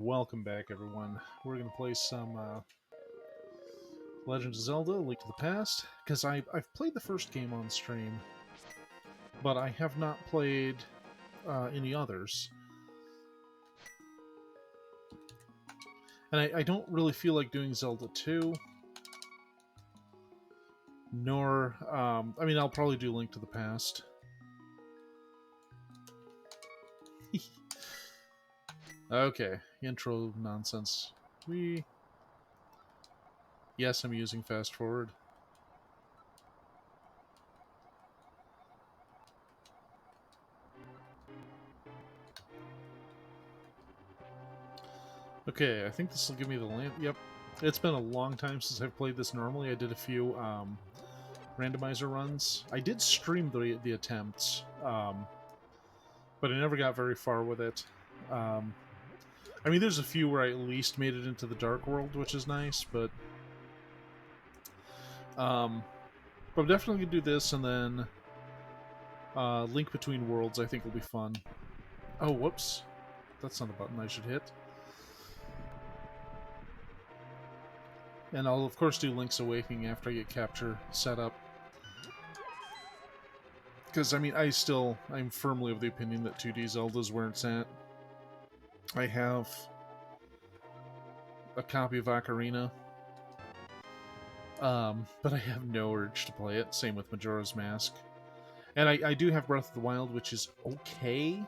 welcome back, everyone. We're going to play some Legend of Zelda: Link to the Past, because I've played the first game on stream, but I have not played any others. And I don't really feel like doing Zelda 2, nor... I mean, I'll probably do Link to the Past. Okay, intro nonsense. Yes, I'm using fast forward. Okay, I think this will give me the lamp. Yep. It's been a long time since I've played this normally. I did a few randomizer runs. I did stream the attempts, but I never got very far with it. I mean, there's a few where I at least made it into the Dark World, which is nice, but I'm definitely going to do this, and then Link Between Worlds I think will be fun. Oh, whoops. That's not a button I should hit. And I'll, of course, do Link's Awakening after I get capture set up. Because, I mean, I'm firmly of the opinion that 2D Zelda's where it's at. I have a copy of Ocarina, but I have no urge to play it. Same with Majora's Mask. And I do have Breath of the Wild, which is okay.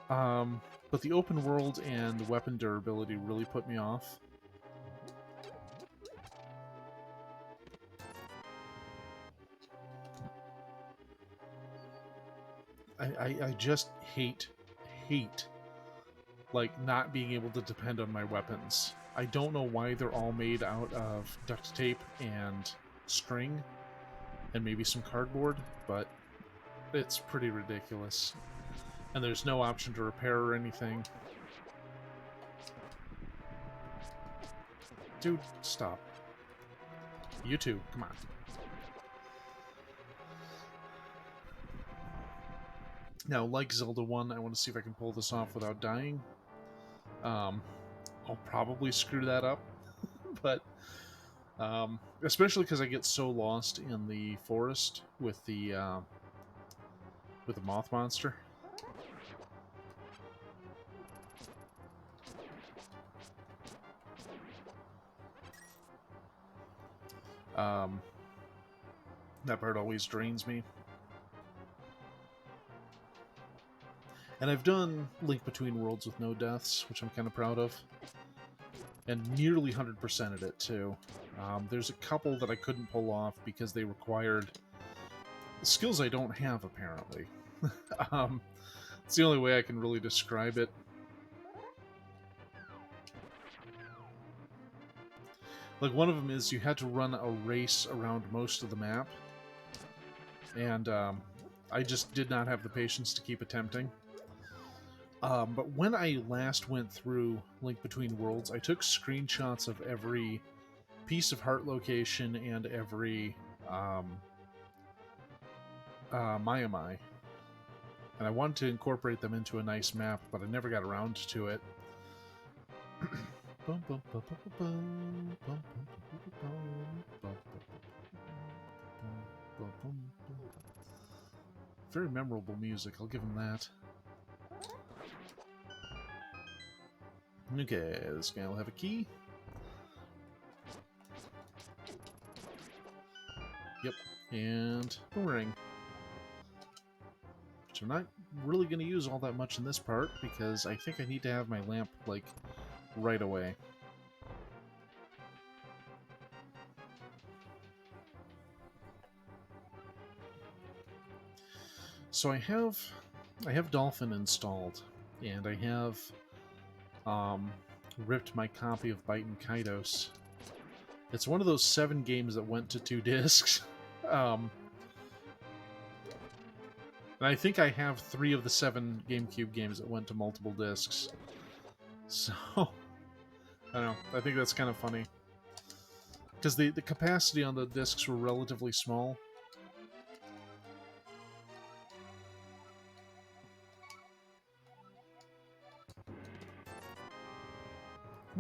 But the open world and weapon durability really put me off. I just hate, like, not being able to depend on my weapons. I don't know why they're all made out of duct tape and string, and maybe some cardboard, but it's pretty ridiculous. And there's no option to repair or anything. Dude, stop. You too, come on. Now, like Zelda 1, I want to see if I can pull this off without dying. I'll probably screw that up, but especially because I get so lost in the forest with the moth monster. That part always drains me. And I've done Link Between Worlds with no deaths, which I'm kind of proud of. And nearly 100%ed it, too. There's a couple that I couldn't pull off because they required skills I don't have, apparently. It's the only way I can really describe it. Like, one of them is you had to run a race around most of the map. And I just did not have the patience to keep attempting. But when I last went through Link Between Worlds, I took screenshots of every piece of heart location and every Maiamai. And I wanted to incorporate them into a nice map, but I never got around to it. Very memorable music, I'll give him that. Okay, this guy will have a key. Yep, and a ring. Which I'm not really going to use all that much in this part, because I think I need to have my lamp, like, right away. So I have Dolphin installed, and I have ripped my copy of Bite Kaitos. It's one of those 7 games that went to 2 discs. And I think I have 3 of the 7 GameCube games that went to multiple discs. So, I don't know. I think that's kind of funny. Because the capacity on the discs were relatively small.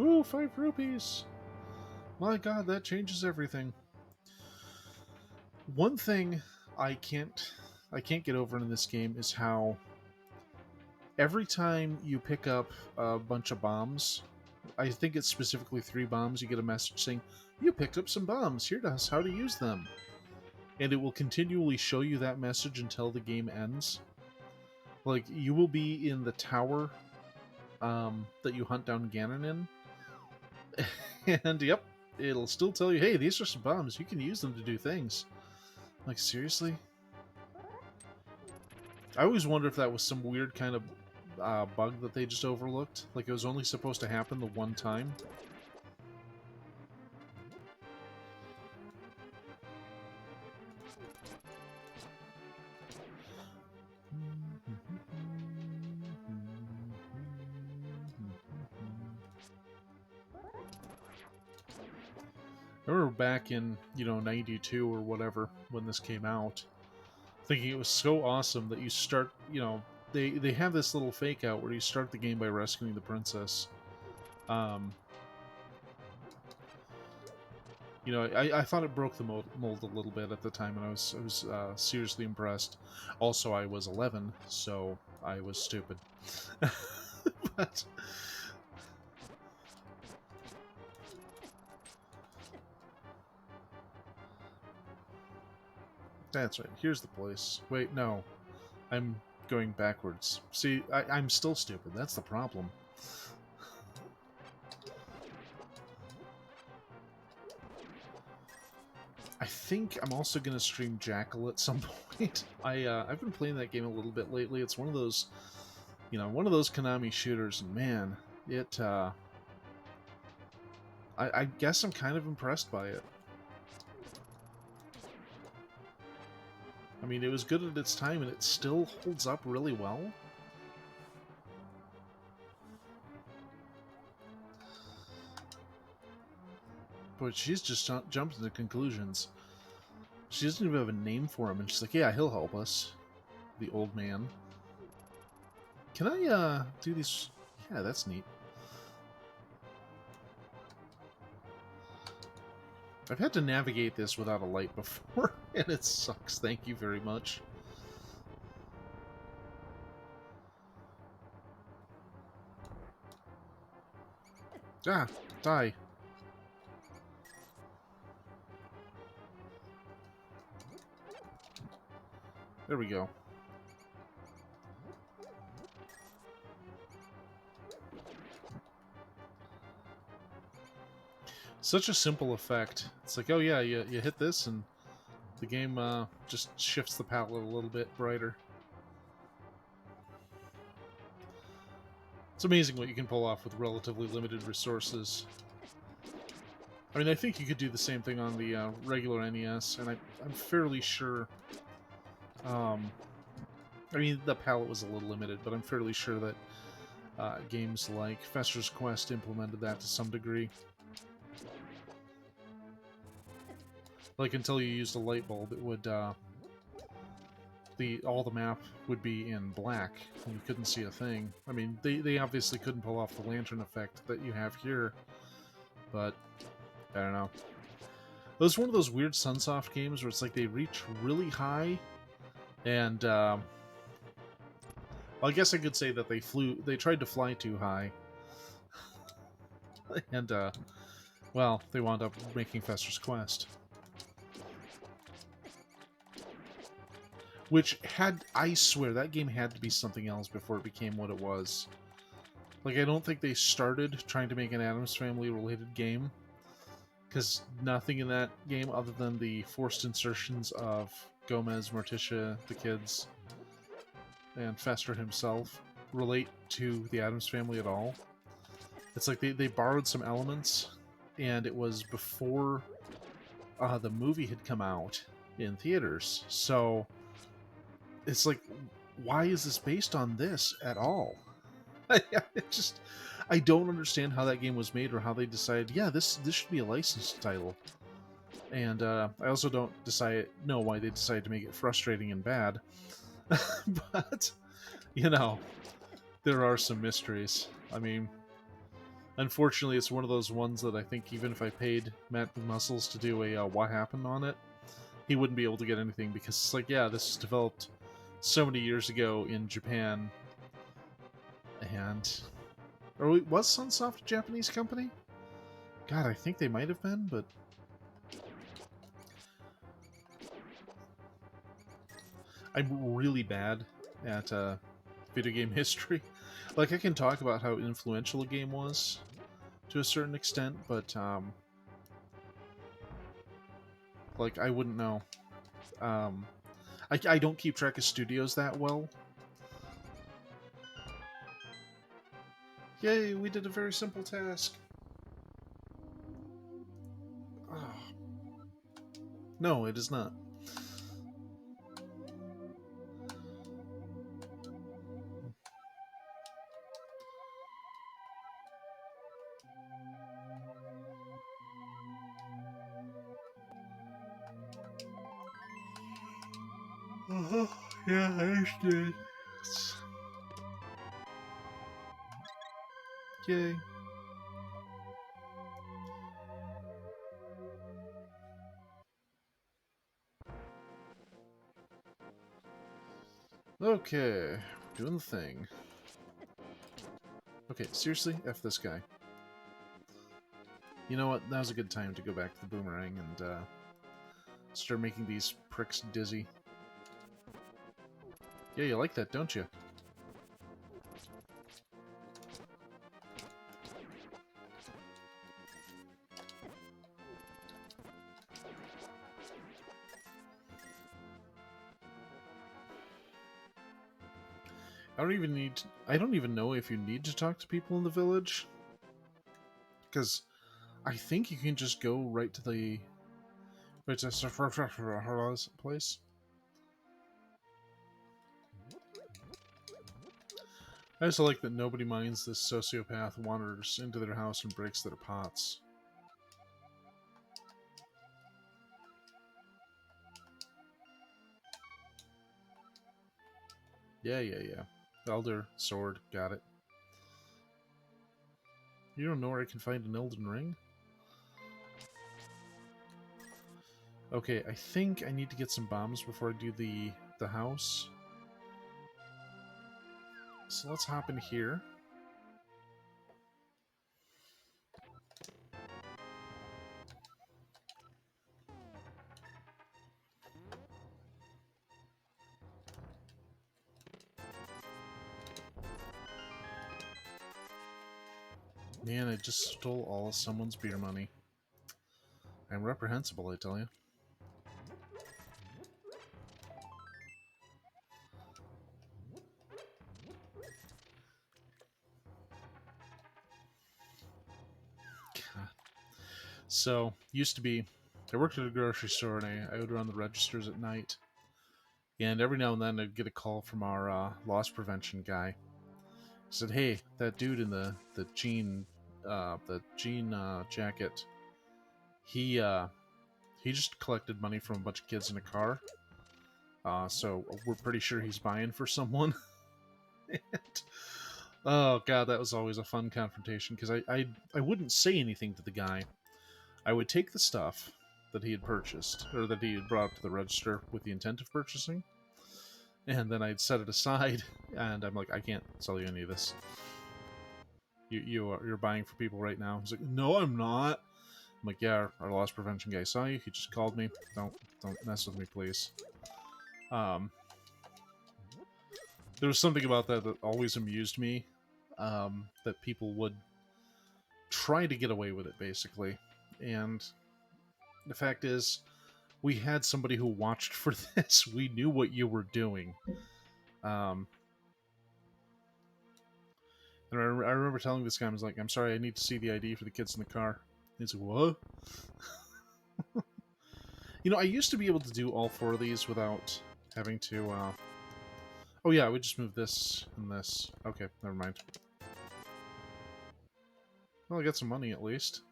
Ooh, 5 rupees! My god, that changes everything. One thing I can't get over in this game is how every time you pick up a bunch of bombs, I think it's specifically 3 bombs, you get a message saying, "You picked up some bombs, here to us how to use them." And it will continually show you that message until the game ends. Like, you will be in the tower that you hunt down Ganon in, and yep, it'll still tell you, "Hey, these are some bombs, you can use them to do things." Like, seriously? I always wonder if that was some weird kind of bug that they just overlooked. Like, it was only supposed to happen the one time. I remember back in, 92 or whatever, when this came out, thinking it was so awesome that you start, they have this little fake out where you start the game by rescuing the princess. I thought it broke the mold a little bit at the time, and I was seriously impressed. Also, I was 11, so I was stupid. But that's right. Here's the place. Wait, no. I'm going backwards. See, I'm still stupid. That's the problem. I think I'm also going to stream Jackal at some point. I've been playing that game a little bit lately. It's one of those, Konami shooters, and man, I guess I'm kind of impressed by it. I mean, it was good at its time, and it still holds up really well. But she's just jumped into conclusions. She doesn't even have a name for him, and she's like, "Yeah, he'll help us." The old man. Can I, do these? Yeah, that's neat. I've had to navigate this without a light before, and it sucks. Thank you very much. Ah, die. There we go. Such a simple effect. It's like, oh yeah, you hit this, and the game just shifts the palette a little bit brighter. It's amazing what you can pull off with relatively limited resources. I mean, I think you could do the same thing on the regular NES, and I'm fairly sure... I mean, the palette was a little limited, but I'm fairly sure that games like Fester's Quest implemented that to some degree. Like, until you used a light bulb, it would... all the map would be in black, and you couldn't see a thing. I mean, they obviously couldn't pull off the lantern effect that you have here, but I don't know. It was one of those weird Sunsoft games where it's like they reach really high, and well, I guess I could say that they tried to fly too high, and well, they wound up making Fester's Quest. Which I swear, that game had to be something else before it became what it was. Like, I don't think they started trying to make an Addams Family related game, because nothing in that game, other than the forced insertions of Gomez, Morticia, the kids, and Fester himself, relate to the Addams Family at all. It's like they borrowed some elements, and it was before the movie had come out in theaters. So it's like, why is this based on this at all? I don't understand how that game was made, or how they decided, yeah, this should be a licensed title. And I also don't know why they decided to make it frustrating and bad. But, there are some mysteries. I mean, Unfortunately, it's one of those ones that I think even if I paid Matt Muscles to do a what happened on it, he wouldn't be able to get anything because it's like, yeah, this was developed so many years ago in Japan, and or was Sunsoft a Japanese company? God, I think they might have been, but I'm really bad at video game history. Like, I can talk about how influential a game was to a certain extent, but like, I wouldn't know. Um, I don't keep track of studios that well. Yay, we did a very simple task. Oh. No, it is not. Uh-huh. Yeah, I understand. Yay. Okay, doing the thing. Okay, seriously? F this guy. You know what? Now's a good time to go back to the boomerang and start making these pricks dizzy. Yeah, you like that, don't you? I don't even know if you need to talk to people in the village. Because I think you can just go right to the place. I also like that nobody minds this sociopath wanders into their house and breaks their pots. Yeah. Elder, sword, got it. You don't know where I can find an Elden Ring? Okay, I think I need to get some bombs before I do the house. So let's hop in here. Man, I just stole all of someone's beer money. I'm reprehensible, I tell you. So, used to be, I worked at a grocery store and I would run the registers at night. And every now and then I'd get a call from our loss prevention guy. He said, "Hey, that dude in the jean jacket, he uh, he just collected money from a bunch of kids in a car. So we're pretty sure he's buying for someone." And, oh god, that was always a fun confrontation because I wouldn't say anything to the guy. I would take the stuff that he had purchased or that he had brought up to the register with the intent of purchasing, and then I'd set it aside, and I'm like, I can't sell you any of this. You're buying for people right now. He's like, no, I'm not. I'm like, yeah, our loss prevention guy saw you. He just called me. Don't mess with me, please. There was something about that that always amused me. That people would try to get away with it, basically, and the fact is, we had somebody who watched for this. We knew what you were doing. Um, and I remember telling this guy, I was like, I'm sorry, I need to see the ID for the kids in the car. And he's like, what? You know, I used to be able to do all four of these without having to, oh yeah, we just moved this and this. Okay, never mind. Well, I got some money at least.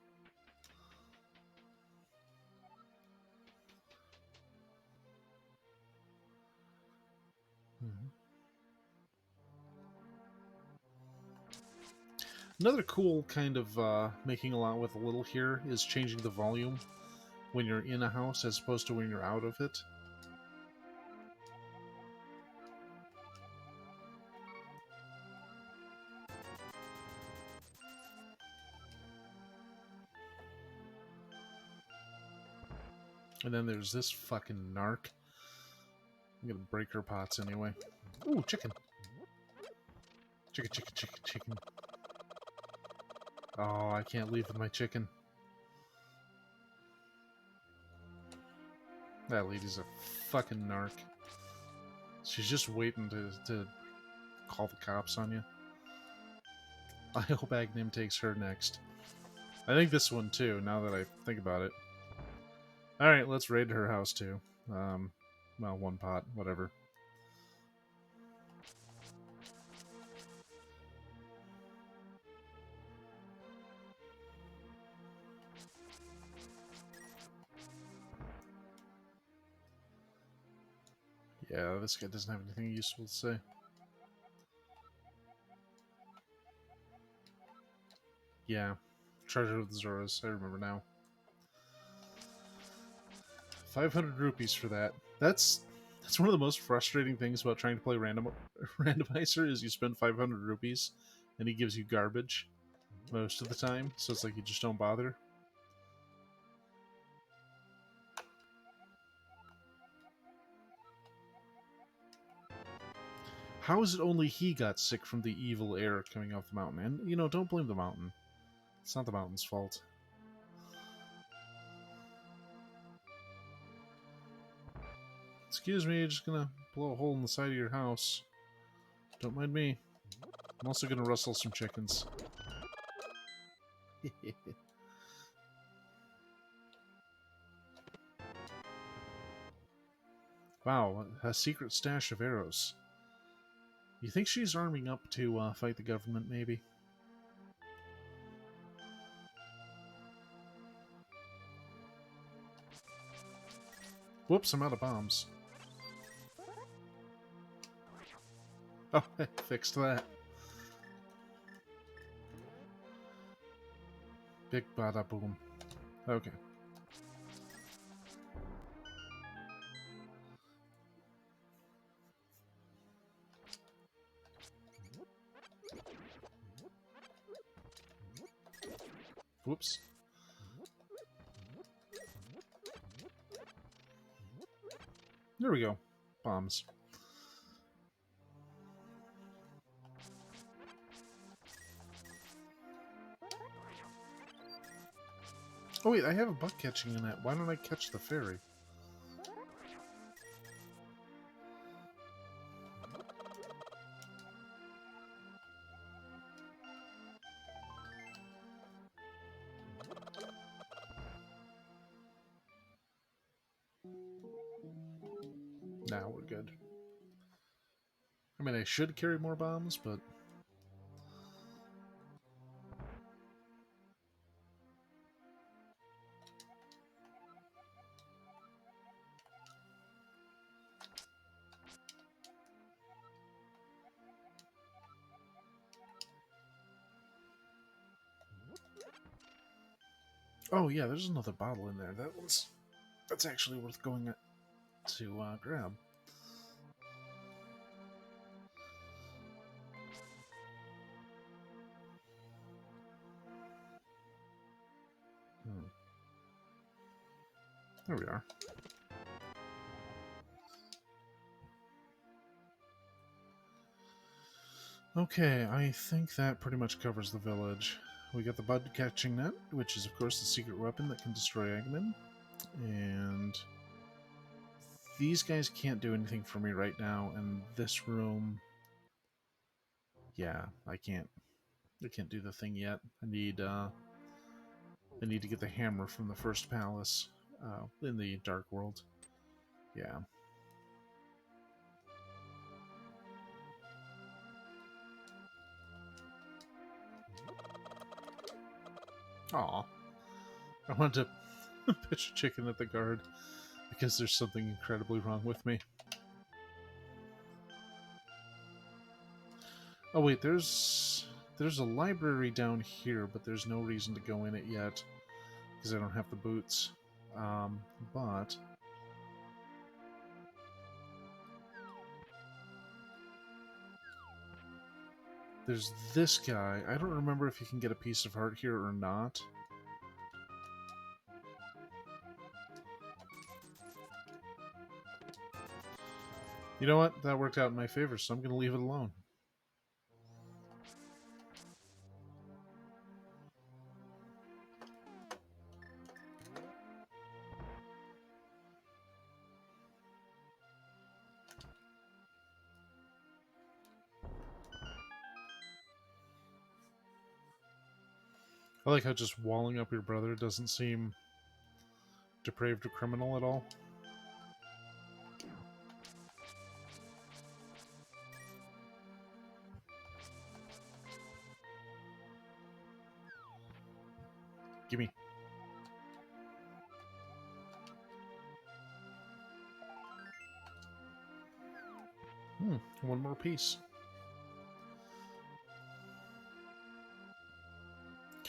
Another cool kind of making a lot with a little here is changing the volume when you're in a house as opposed to when you're out of it. And then there's this fucking narc. I'm gonna break her pots anyway. Ooh, chicken. Chicken, chicken, chicken, chicken. Oh, I can't leave with my chicken. That lady's a fucking narc. She's just waiting to call the cops on you. I hope Agnim takes her next. I think this one too, now that I think about it. Alright, let's raid her house too. Well, one pot, whatever. Yeah, this guy doesn't have anything useful to say. Yeah. Treasure of the Zoras, I remember now. 500 rupees for that. That's one of the most frustrating things about trying to play randomizer is you spend 500 rupees and he gives you garbage most of the time, so it's like you just don't bother. How is it only he got sick from the evil air coming off the mountain? And, you know, don't blame the mountain. It's not the mountain's fault. Excuse me, just gonna blow a hole in the side of your house. Don't mind me. I'm also gonna rustle some chickens. Wow, a secret stash of arrows. You think she's arming up to fight the government, maybe? Whoops, I'm out of bombs. Oh, I fixed that. Big bada boom. Okay. Whoops. There we go. Bombs. Oh wait, I have a buck catching in that. Why don't I catch the fairy? Now we're good. I mean, I should carry more bombs, but... Oh yeah, there's another bottle in there. That's actually worth going to grab. There we are. Okay, I think that pretty much covers the village. We got the bud catching net, which is of course the secret weapon that can destroy Eggman. And these guys can't do anything for me right now, and this room... Yeah, I can't do the thing yet. I need to get the hammer from the first palace in the Dark World. Yeah. Aw. I wanted to pitch a chicken at the guard because there's something incredibly wrong with me. Oh wait, there's There's a library down here, but there's no reason to go in it yet because I don't have the boots. But there's this guy. I don't remember if you can get a piece of heart here or not. You know what? That worked out in my favor, so I'm going to leave it alone. I like how just walling up your brother doesn't seem depraved or criminal at all. Gimme. One more piece.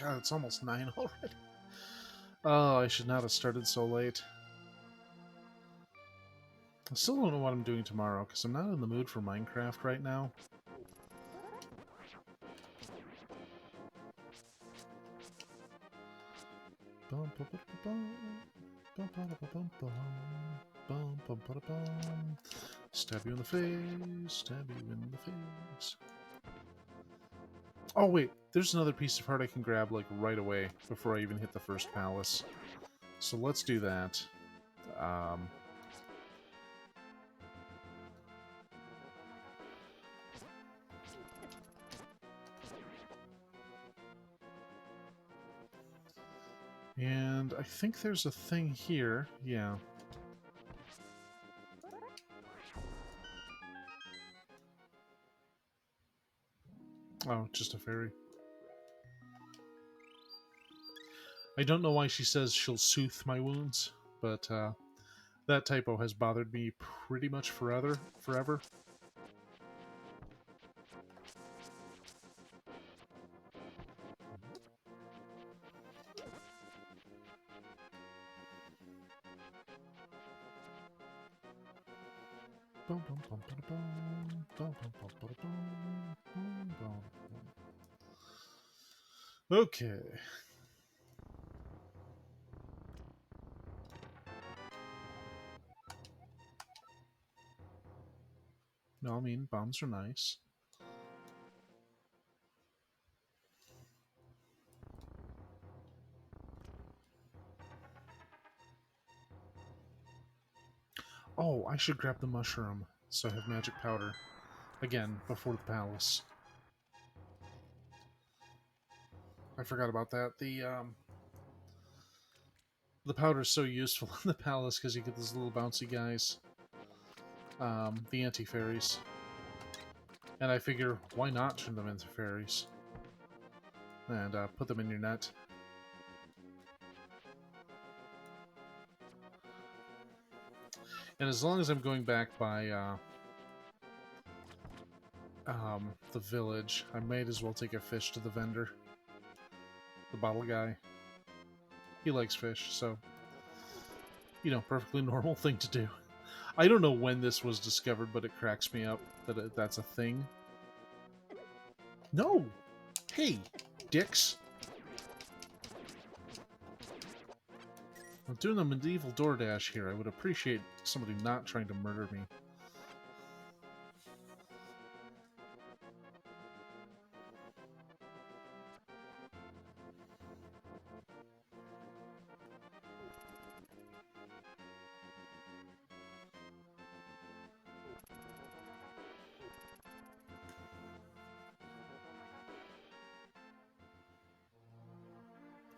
God, it's almost 9 already. Oh, I should not have started so late. I still don't know what I'm doing tomorrow, because I'm not in the mood for Minecraft right now. Stab you in the face, stab you in the face. Oh wait, there's another piece of heart I can grab like right away before I even hit the first palace. So let's do that. And I think there's a thing here. Yeah. Oh, just a fairy. I don't know why she says she'll soothe my wounds, but that typo has bothered me pretty much forever. Okay. No, I mean, bombs are nice. Oh, I should grab the mushroom so I have magic powder. Again, before the palace. I forgot about that. The powder is so useful in the palace because you get those little bouncy guys. The anti-fairies. And I figure, why not turn them into fairies? And put them in your net. And as long as I'm going back by the village, I might as well take a fish to the vendor. The bottle guy. He likes fish, so... You know, perfectly normal thing to do. I don't know when this was discovered, but it cracks me up that that's a thing. No! Hey, dicks! I'm doing a medieval DoorDash here. I would appreciate somebody not trying to murder me.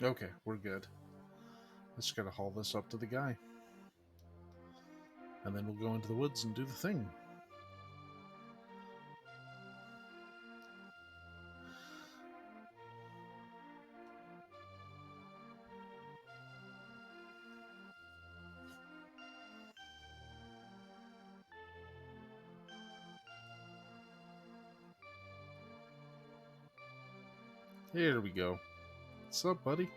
Okay, we're good. I just gotta haul this up to the guy. And then we'll go into the woods and do the thing. Here we go. What's up, buddy?